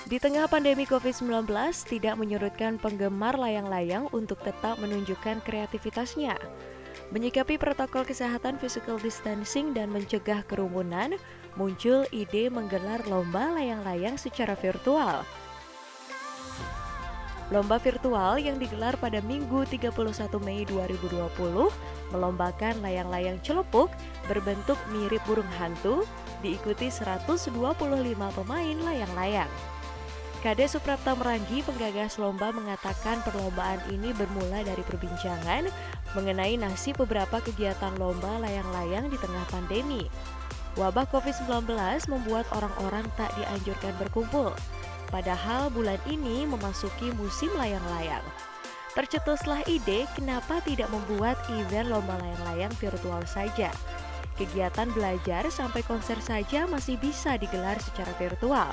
Di tengah pandemi COVID-19, tidak menyurutkan penggemar layang-layang untuk tetap menunjukkan kreativitasnya. Menyikapi protokol kesehatan physical distancing dan mencegah kerumunan, muncul ide menggelar lomba layang-layang secara virtual. Lomba virtual yang digelar pada Minggu 31 Mei 2020 melombakan layang-layang celepuk berbentuk mirip burung hantu, diikuti 125 pemain layang-layang. Kade Suprapta Merangi, penggagas lomba, mengatakan perlombaan ini bermula dari perbincangan mengenai nasib beberapa kegiatan lomba layang-layang di tengah pandemi. Wabah COVID-19 membuat orang-orang tak dianjurkan berkumpul. Padahal bulan ini memasuki musim layang-layang. Tercetuslah ide kenapa tidak membuat event lomba layang-layang virtual saja. Kegiatan belajar sampai konser saja masih bisa digelar secara virtual.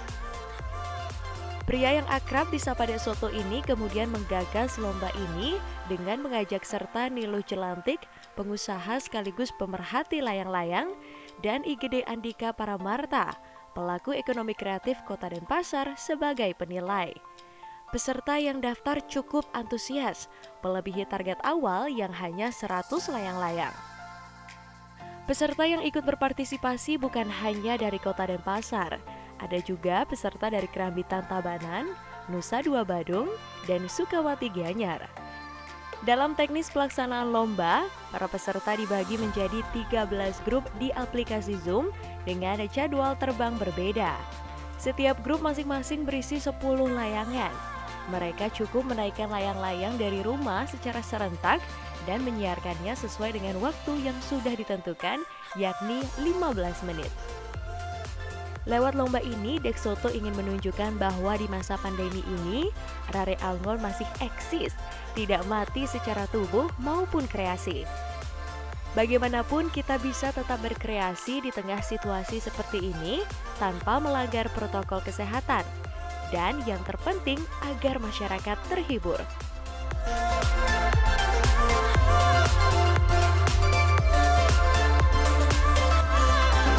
Pria yang akrab disapa Dek Soto ini kemudian menggagas lomba ini dengan mengajak serta Niluh Jelantik, pengusaha sekaligus pemerhati layang-layang, dan IGD Andika Paramarta, pelaku ekonomi kreatif Kota Denpasar, sebagai penilai. Peserta yang daftar cukup antusias, melebihi target awal yang hanya 100 layang-layang. Peserta yang ikut berpartisipasi bukan hanya dari Kota Denpasar, ada juga peserta dari Kerambitan Tabanan, Nusa Dua Badung, dan Sukawati Gianyar. Dalam teknis pelaksanaan lomba, para peserta dibagi menjadi 13 grup di aplikasi Zoom dengan jadwal terbang berbeda. Setiap grup masing-masing berisi 10 layangan. Mereka cukup menaikkan layang-layang dari rumah secara serentak dan menyiarkannya sesuai dengan waktu yang sudah ditentukan, yakni 15 menit. Lewat lomba ini, Dek Soto ingin menunjukkan bahwa di masa pandemi ini, Rare Alngor masih eksis, tidak mati secara tubuh maupun kreasi. Bagaimanapun kita bisa tetap berkreasi di tengah situasi seperti ini tanpa melanggar protokol kesehatan. Dan yang terpenting agar masyarakat terhibur.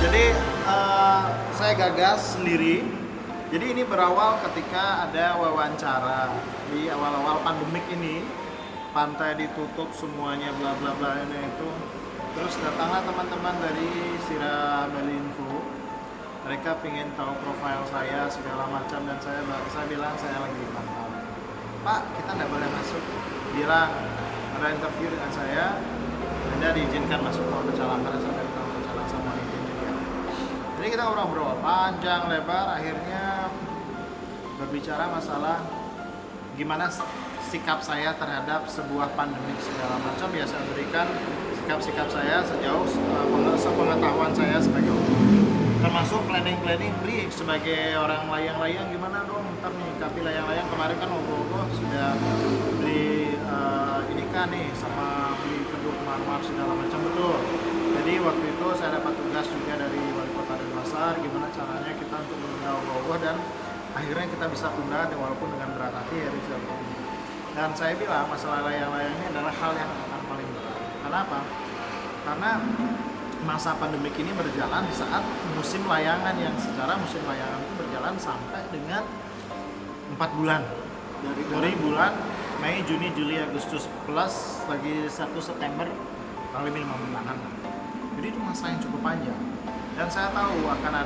Jadi saya gagas sendiri. Jadi ini berawal ketika ada wawancara di awal-awal pandemik ini. Pantai ditutup semuanya, bla bla bla ini itu. Terus datanglah teman-teman dari Sira Bali Info. Mereka pengen tahu profil saya segala macam dan saya bilang saya lagi di pantau. Pak, kita tidak boleh masuk. Bilang ada interview dengan saya, Anda diizinkan masuk ke Pecalang karena saya dari Pecalang sama izin juga. Jadi kita ngobrol panjang lebar, akhirnya berbicara masalah gimana sikap saya terhadap sebuah pandemi segala macam. Ya saya berikan sikap-sikap saya sejauh sepengetahuan saya sebagai orang. Termasuk planning beri sebagai orang layang-layang gimana dong ntar menyikapi layang-layang. Kemarin kan ngobrol sudah beli ini kan nih sama beli kedua marmar segala macam, betul. Jadi waktu itu saya dapat tugas juga dari Wali Kota Denpasar gimana caranya kita untuk menunda ogoh dan akhirnya kita bisa tunda walaupun dengan berat hati ya Rizal. Dan saya bilang masalah layang-layang ini adalah hal yang akan paling berat. Kenapa? Karena masa pandemi ini berjalan di saat musim layangan yang secara musim layangan itu berjalan sampai dengan 4 bulan dari bulan Mei, Juni, Juli, Agustus plus lagi 1 September paling 5 bulanan. Jadi itu masa yang cukup panjang dan saya tahu akan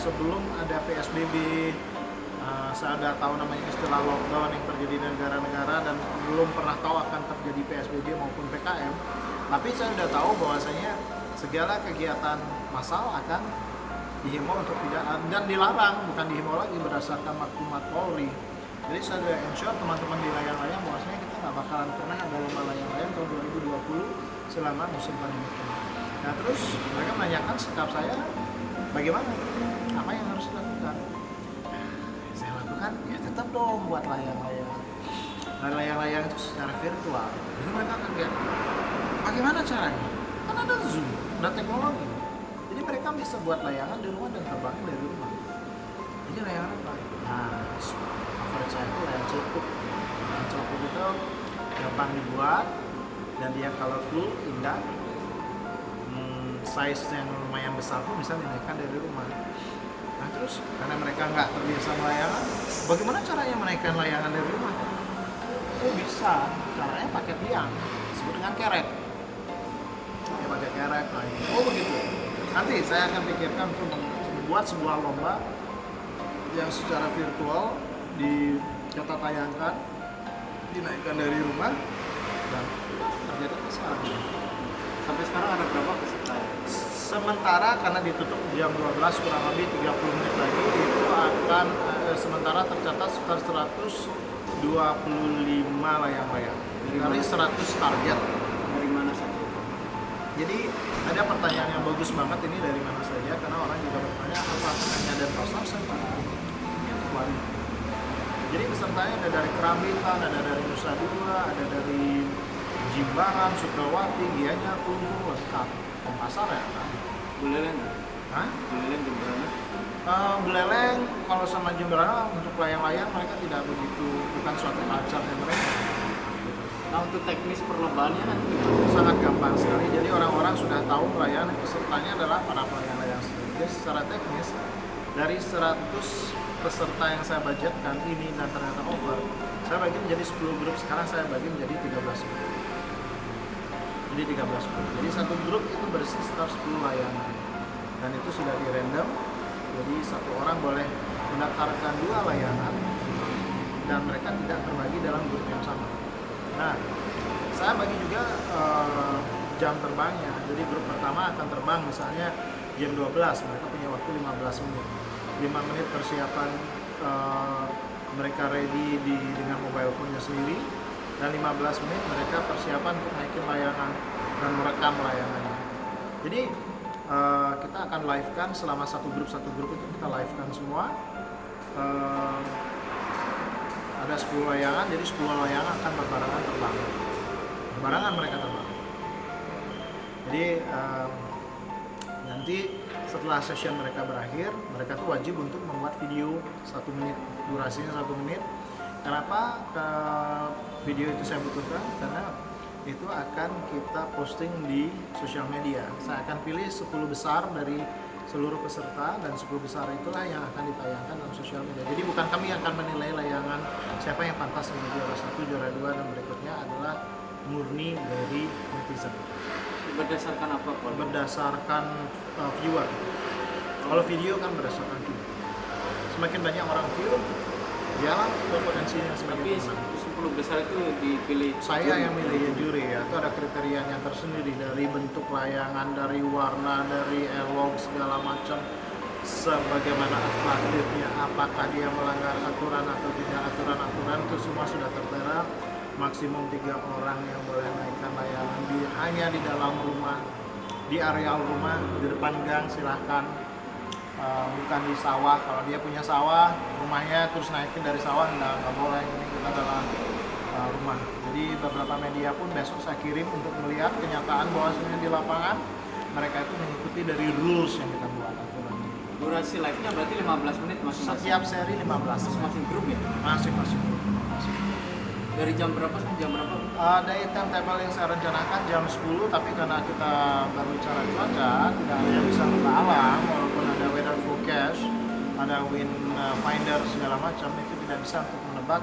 sebelum ada PSBB saya ada tahu namanya istilah lockdown yang terjadi di negara-negara dan belum pernah tahu akan terjadi PSBB maupun PKM. Tapi saya sudah tahu bahwasanya segala kegiatan massal akan dihimbau untuk tidak dan dilarang, bukan dihimbau lagi berdasarkan maklumat Polri. Jadi saya sudah ensure teman-teman di layang-layang bahwasanya kita nggak bakalan pernah ada lomba layang-layang tahun 2020 selama musim pandemi ini. Nah terus mereka menanyakan sikap saya bagaimana, apa yang harus dilakukan. Saya lakukan ya tetap dong buat layang-layang. Dan layang-layang itu secara virtual. Jadi mereka kaget. Bagaimana caranya? Kan ada Zoom, ada teknologi. Jadi mereka bisa buat layangan di rumah dan terbangin dari rumah. Ini layangan apa? Nah, favorit saya itu layang celepuk. Layang celepuk itu gampang dibuat dan dia colorful, indah. Size yang lumayan besar pun bisa dinaikkan dari rumah. Nah terus karena mereka nggak terbiasa melayangan, bagaimana caranya menaikkan layangan dari rumah? Oh bisa, caranya pakai tiang, disebut dengan kerek. Ya pakai kerek, naik. Oh begitu. Nanti saya akan pikirkan untuk membuat sebuah lomba yang secara virtual kita tayangkan, dinaikkan dari rumah, dan terjadi sekarang. Sampai sekarang ada berapa peserta? Sementara karena ditutup jam 12 kurang lebih 30 menit lagi itu akan sementara tercatat sekitar 125 layang-layang dari 100 target. Dari mana saja? Jadi ada pertanyaan yang bagus banget ini dari mana saja karena orang juga bertanya apa hanya dan pasar sama Bali. Jadi pesertanya ada dari Kerambitan, ada dari Nusa Dua, ada dari Jimbaran, Sukawati, Gianyar, Kelungkung, lengkap. Pasar ya kan? Buleleng? Hah? Buleleng Jemberana? Buleleng kalau sama Jemberana untuk layang-layang mereka tidak begitu, bukan suatu culture mereka. Nah untuk teknis perlombaannya nanti Sangat gampang sekali, jadi orang-orang sudah tahu layangan pesertanya adalah para pelayang-layang sendiri. Jadi secara teknis dari 100 peserta yang saya budgetkan ini dan ternyata over, saya bagi menjadi 10 grup, sekarang saya bagi menjadi 13 grup. Jadi 13 grup. Jadi satu grup itu bersih sekitar 10 layangan. Dan itu sudah di random. Jadi satu orang boleh mendaftarkan 2 layangan dan mereka tidak terbagi dalam grup yang sama. Nah, saya bagi juga jam terbangnya. Jadi grup pertama akan terbang misalnya jam 12, mereka punya waktu 15 menit. 5 menit persiapan mereka ready dengan mobile phone-nya sendiri, dan 15 menit mereka persiapan untuk naikin layangan dan merekam layangannya. Jadi kita akan live-kan selama satu grup itu kita live-kan semua. Ada 10 layangan, jadi 10 layangan akan berbarengan terbang. Berbarengan mereka terbang. Jadi nanti setelah session mereka berakhir, mereka tuh wajib untuk membuat video 1 menit, durasinya 1 menit. Kenapa video itu saya butuhkan? Karena itu akan kita posting di sosial media. Saya akan pilih 10 besar dari seluruh peserta, dan 10 besar itulah yang akan ditayangkan dalam sosial media. Jadi bukan kami yang akan menilai layangan siapa yang pantas menjadi juara 1, juara 2, dan berikutnya adalah murni dari netizen. berdasarkan apa Pak? Berdasarkan viewer. Kalau video kan berdasarkan view. Semakin banyak orang view, dialah potensinya semakin Tapi menang. 10 besar itu dipilih Saya yang milih juri ya, itu ada kriterianya tersendiri dari bentuk layangan, dari warna, dari elok segala macam, sebagaimana atraktifnya, apakah dia melanggar aturan atau tidak aturan itu semua sudah tertera. Maksimum 3 orang yang boleh naikkan layangan hanya di dalam rumah, di areal rumah, di depan gang silahkan, bukan di sawah. Kalau dia punya sawah, rumahnya terus naikin dari sawah nggak boleh. Ini kita dalam rumah. Jadi beberapa media pun besok saya kirim untuk melihat kenyataan bahwasanya di lapangan mereka itu mengikuti dari rules yang kita buat aturan. Durasi live-nya berarti 15 menit masing-masing. Setiap seri 15 Masing-masing grup ya? masing-masing. Dari jam berapa sampai jam berapa? Dari timetable yang saya rencanakan jam 10, tapi karena kita berbicara cuaca, tidak hanya bisa ke alam, walaupun ada weather forecast, ada wind finder segala macam, itu tidak bisa untuk menebak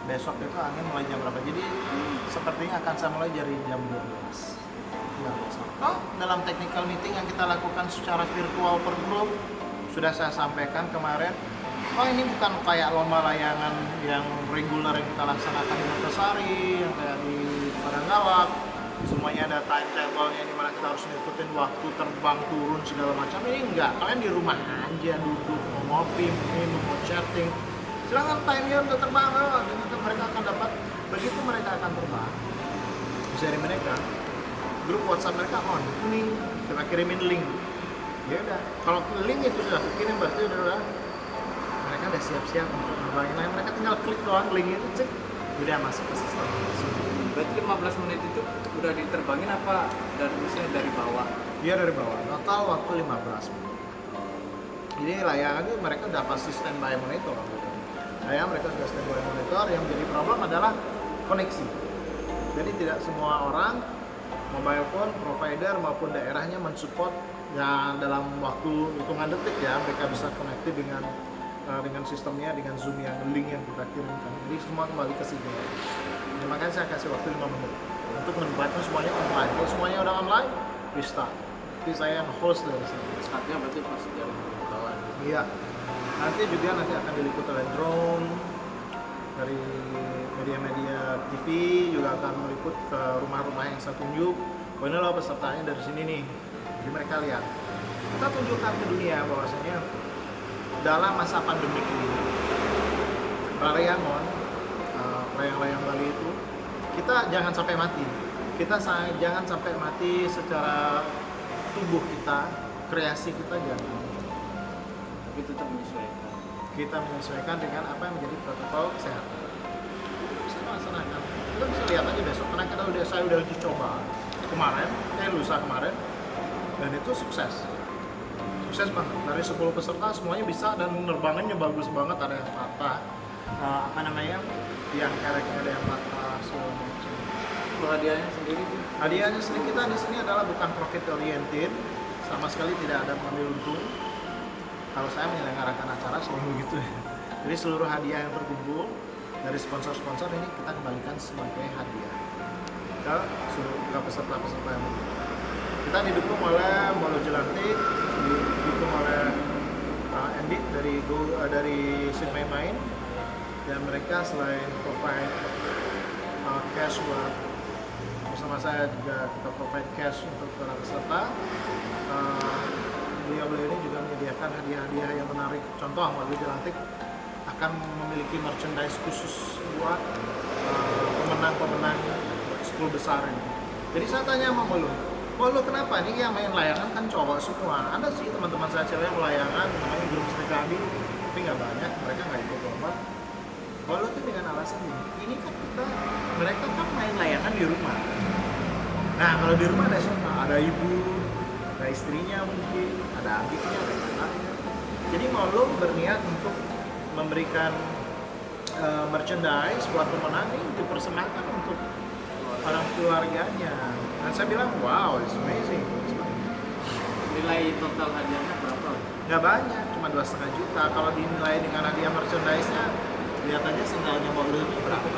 besok itu angin mulai jam berapa. Jadi sepertinya akan saya mulai dari jam 12. Ya, dalam technical meeting yang kita lakukan secara virtual per grup, sudah saya sampaikan kemarin, ini bukan kayak lomba layangan yang reguler yang kita laksanakan di Mertasari, yang kayak di Padanggawak. Semuanya ada timetable-nya di mana kita harus ngikutin waktu terbang, turun segala macam. Ini enggak, kalian di rumah aja duduk, mau ngopi, minum, mau chatting. Silahkan time-nya untuk terbang, dan mereka akan dapat, begitu mereka akan terbang. Dari mereka, grup WhatsApp mereka on, ini kita kirimin link. Ya udah, kalau link itu sudah kirim berarti udah mereka udah siap-siap untuk terbangin. Nah, mereka tinggal klik doang link itu, cek, udah masuk ke sistem. Berarti 15 menit itu udah diterbangin apa dari misalnya dari bawah? Iya dari bawah, total waktu 15 menit. Jadi layangan itu mereka udah pasti standby monitor. Layangan mereka sudah standby monitor, yang menjadi problem adalah koneksi. Jadi tidak semua orang, mobile phone, provider maupun daerahnya mensupport Ya dalam waktu hitungan detik ya mereka bisa connected dengan sistemnya, dengan Zoom yang link yang kita kirimkan. Jadi semua kembali ke sini. Jadi makanya saya kasih waktu 5 menit untuk menempatkan semuanya online. Kalau semuanya udah online, we start. Jadi saya yang host dari sini. Startnya berarti pas jam bawah. Iya. Nanti akan diliput oleh drone dari media-media TV, juga akan meliput ke rumah-rumah yang saya tunjuk. Oh ini loh pesertanya dari sini nih. Jadi mereka lihat. Kita tunjukkan ke dunia bahwasanya dalam masa pandemi ini Rarayangon, layang-layang Bali itu kita jangan sampai mati. Jangan sampai mati secara tubuh kita, kreasi kita jangan. Tapi tetap menyesuaikan. Kita menyesuaikan dengan apa yang menjadi protokol kesehatan. Bisa laksanakan. Kita bisa lihat aja besok karena saya udah uji coba lusa kemarin dan itu sukses banget. Dari 10 peserta semuanya bisa dan penerbangannya bagus banget, ada yang patah yang kereknya ada yang patah segala macam. Kalau hadiahnya sendiri tuh? Hadiahnya sendiri kita di sini adalah bukan profit oriented, sama sekali tidak ada mengambil untung. Kalau saya menyelenggarakan acara selalu begitu ya. Jadi seluruh hadiah yang terkumpul dari sponsor-sponsor ini kita kembalikan sebagai hadiah ke peserta-peserta yang berikut. Kita didukung oleh Molo Jelantik, didukung oleh Andy dari Sinmay Main, dan mereka selain provide cash buat bersama saya juga kita provide cash untuk para peserta. Beliau ini juga menyediakan hadiah-hadiah yang menarik. Contoh, Molo Jelantik akan memiliki merchandise khusus buat pemenang-pemenang school besar ini. Jadi saya tanya sama Molo, kenapa nih yang main layangan kan cowok semua? Ada sih teman-teman saya cewek yang layangan, namanya grup serikandi, tapi nggak banyak, mereka nggak ikut lomba. Molo tuh dengan alasan ini kan mereka kan main layangan di rumah. Nah kalau di rumah ada siapa? Ada ibu, ada istrinya mungkin, ada adiknya, ada kakaknya. Jadi Molo berniat untuk memberikan merchandise buat pemenang ini dipersembahkan untuk orang keluarganya. Dan saya bilang, wow, it's amazing. Nilai total hadiahnya berapa? Nggak banyak, cuma 2,5 juta. Kalau dinilai dengan hadiah merchandise-nya, lihat aja sendalnya Molo itu berapa.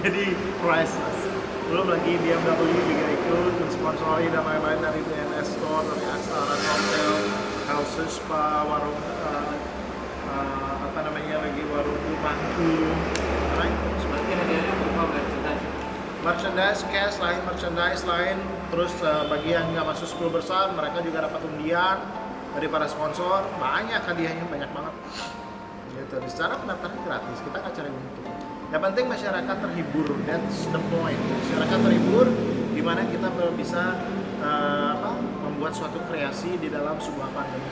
Jadi priceless. Belum lagi BMW juga ikut mensponsori dan lain-lain dari DNS Store, dari Aksara Hotel, House Spa, warung warung rumahku. Sebagai hadiahnya berupa merchandise, cash lain, merchandise lain, terus bagi yang nggak masuk 10 besar, mereka juga dapat undian dari para sponsor, banyak hadiahnya, banyak banget. Gitu. Secara pendaftaran gratis, kita nggak cari untung. Yang penting masyarakat terhibur, that's the point. Masyarakat terhibur, di mana kita bisa membuat suatu kreasi di dalam sebuah pandemi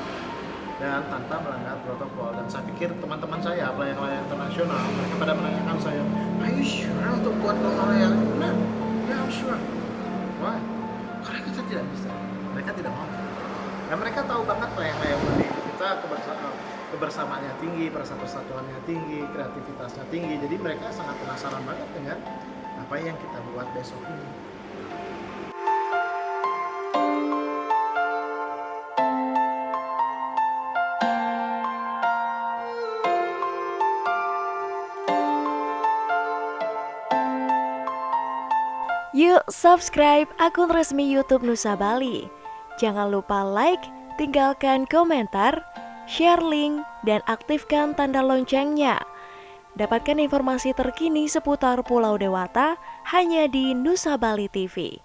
dan tanpa melanggar protokol. Dan saya pikir teman-teman saya, layang-layang internasional, mereka pada menanyakan saya, are you sure untuk buat layang? Nah, ya I'm sure. Why? Karena kita tidak bisa, mereka tidak mau. Dan mereka tahu banget layang-layang Bali kita kebersamaannya tinggi, perasaan persatuannya tinggi, kreativitasnya tinggi. Jadi mereka sangat penasaran banget dengan apa yang kita buat besok ini. Yuk subscribe akun resmi YouTube Nusa Bali. Jangan lupa like, tinggalkan komentar, share link, dan aktifkan tanda loncengnya. Dapatkan informasi terkini seputar Pulau Dewata hanya di Nusa Bali TV.